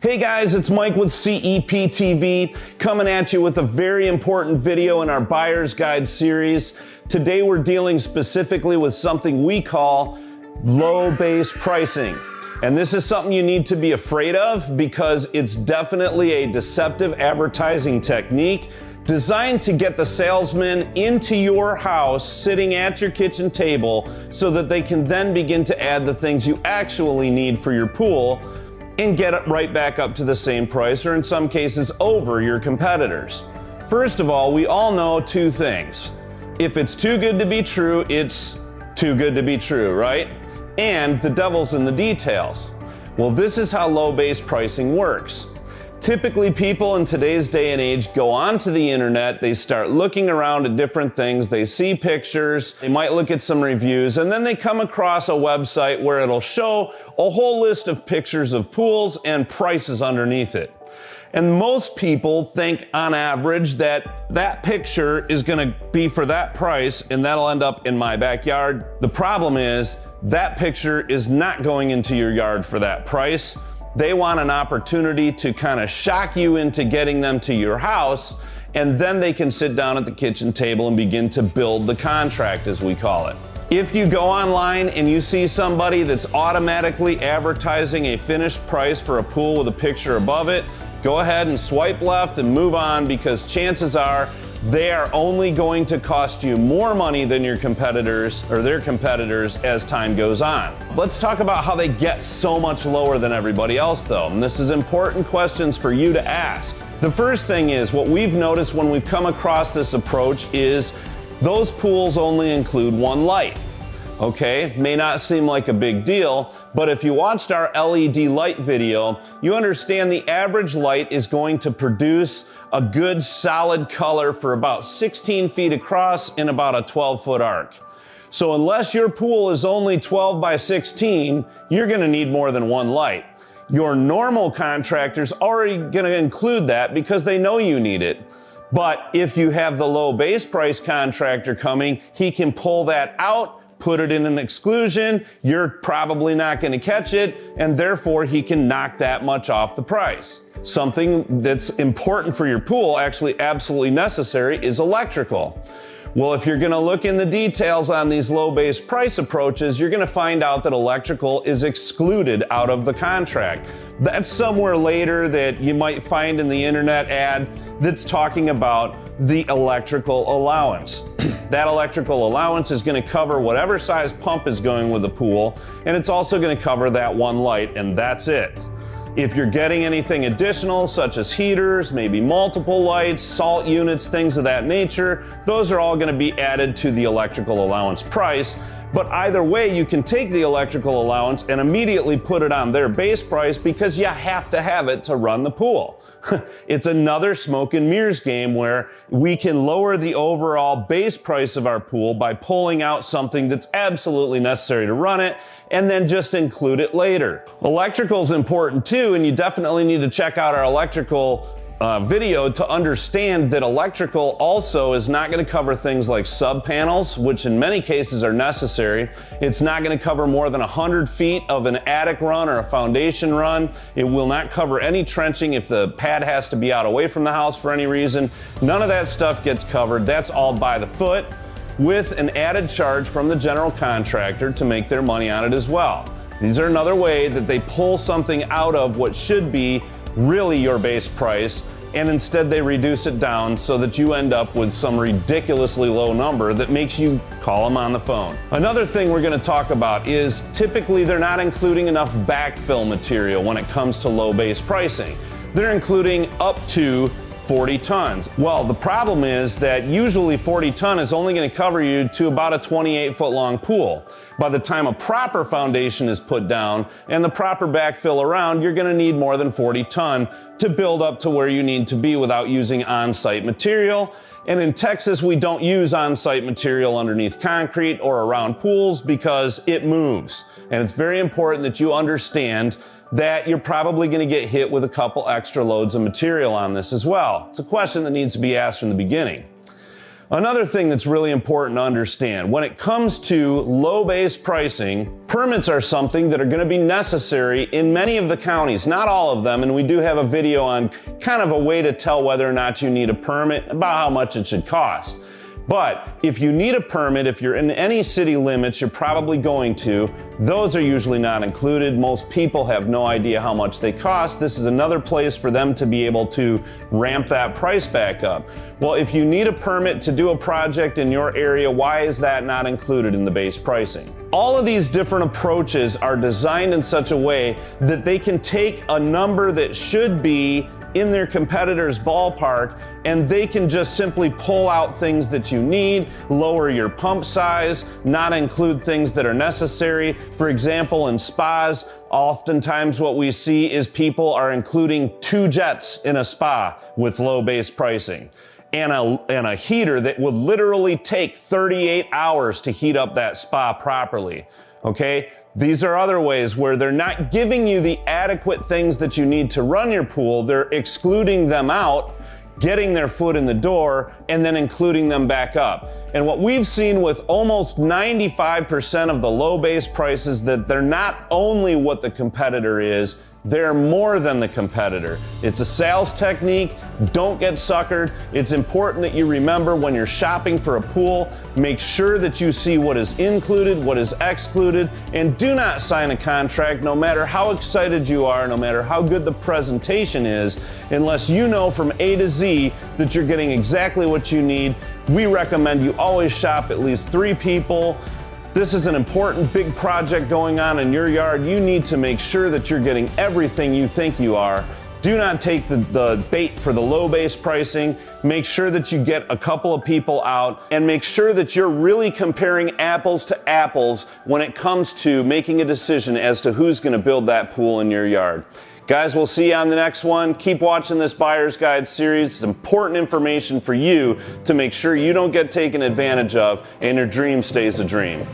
Hey guys, it's Mike with CEP TV coming at you with a very important video in our Buyer's Guide series. Today we're dealing specifically with something we call low base pricing. And this is something you need to be afraid of because it's definitely a deceptive advertising technique designed to get the salesman into your house sitting at your kitchen table so that they can then begin to add the things you actually need for your pool and get it right back up to the same price, or in some cases over your competitors. First of all, we all know two things. If it's too good to be true, it's too good to be true, right? And the devil's in the details. Well, this is how low base pricing works. Typically, people in today's day and age go onto the internet, they start looking around at different things, they see pictures, they might look at some reviews, and then they come across a website where it'll show a whole list of pictures of pools and prices underneath it. And most people think on average that that picture is gonna be for that price and that'll end up in my backyard. The problem is that picture is not going into your yard for that price. They want an opportunity to kind of shock you into getting them to your house, and then they can sit down at the kitchen table and begin to build the contract, as we call it. If you go online and you see somebody that's automatically advertising a finished price for a pool with a picture above it, go ahead and swipe left and move on, because chances are they are only going to cost you more money than your competitors or their competitors as time goes on. Let's talk about how they get so much lower than everybody else though. And this is important questions for you to ask. The first thing is, what we've noticed when we've come across this approach is those pools only include one light. Okay, may not seem like a big deal, but if you watched our LED light video, you understand the average light is going to produce a good solid color for about 16 feet across in about a 12-foot arc. So unless your pool is only 12 by 16, you're gonna need more than one light. Your normal contractor's already gonna include that because they know you need it. But if you have the low base price contractor coming, he can pull that out, put it in an exclusion, you're probably not going to catch it, and therefore he can knock that much off the price. Something that's important for your pool, actually absolutely necessary, is electrical. Well, if you're going to look in the details on these low base price approaches, you're going to find out that electrical is excluded out of the contract. That's somewhere later that you might find in the internet ad that's talking about the electrical allowance. That electrical allowance is going to cover whatever size pump is going with the pool, and it's also going to cover that one light, and that's it. If you're getting anything additional, such as heaters, maybe multiple lights, salt units, things of that nature, those are all going to be added to the electrical allowance price. But either way, you can take the electrical allowance and immediately put it on their base price because you have to have it to run the pool. It's another smoke and mirrors game where we can lower the overall base price of our pool by pulling out something that's absolutely necessary to run it and then just include it later. Electrical is important too, and you definitely need to check out our electrical video to understand that electrical also is not going to cover things like sub panels, which in many cases are necessary. It's not going to cover more than 100 feet of an attic run or a foundation run. It will not cover any trenching if the pad has to be out away from the house for any reason. None of that stuff gets covered. That's all by the foot, with an added charge from the general contractor to make their money on it as well. These are another way that they pull something out of what should be really your base price, and instead they reduce it down so that you end up with some ridiculously low number that makes you call them on the phone. Another thing we're going to talk about is typically they're not including enough backfill material when it comes to low base pricing. They're including up to 40 tons. Well, the problem is that usually 40 ton is only going to cover you to about a 28-foot long pool. By the time a proper foundation is put down and the proper backfill around, you're going to need more than 40 ton to build up to where you need to be without using on-site material. And in Texas, we don't use on-site material underneath concrete or around pools because it moves. And it's very important that you understand that you're probably going to get hit with a couple extra loads of material on this as well. It's a question that needs to be asked from the beginning. Another thing that's really important to understand, when it comes to low base pricing, permits are something that are going to be necessary in many of the counties, not all of them, and we do have a video on kind of a way to tell whether or not you need a permit, about how much it should cost. But if you need a permit, if you're in any city limits, you're probably going to, those are usually not included. Most people have no idea how much they cost. This is another place for them to be able to ramp that price back up. Well, if you need a permit to do a project in your area, why is that not included in the base pricing? All of these different approaches are designed in such a way that they can take a number that should be in their competitor's ballpark, and they can just simply pull out things that you need, lower your pump size, not include things that are necessary. For example, in spas, oftentimes what we see is people are including 2 jets in a spa with low base pricing, and a heater that would literally take 38 hours to heat up that spa properly. Okay? These are other ways where they're not giving you the adequate things that you need to run your pool. They're excluding them out, getting their foot in the door, and then including them back up. And what we've seen with almost 95% of the low base prices, that they're not only what the competitor is, they're more than the competitor. It's a sales technique. Don't get suckered. It's important that you remember when you're shopping for a pool, make sure that you see what is included, what is excluded, and do not sign a contract, no matter how excited you are, no matter how good the presentation is, unless you know from A to Z that you're getting exactly what you need. We recommend you always shop at least 3 people. This is an important big project going on in your yard. You need to make sure that you're getting everything you think you are. Do not take the bait for the low base pricing. Make sure that you get a couple of people out, and make sure that you're really comparing apples to apples when it comes to making a decision as to who's going to build that pool in your yard. Guys, we'll see you on the next one. Keep watching this Buyer's Guide series. It's important information for you to make sure you don't get taken advantage of and your dream stays a dream.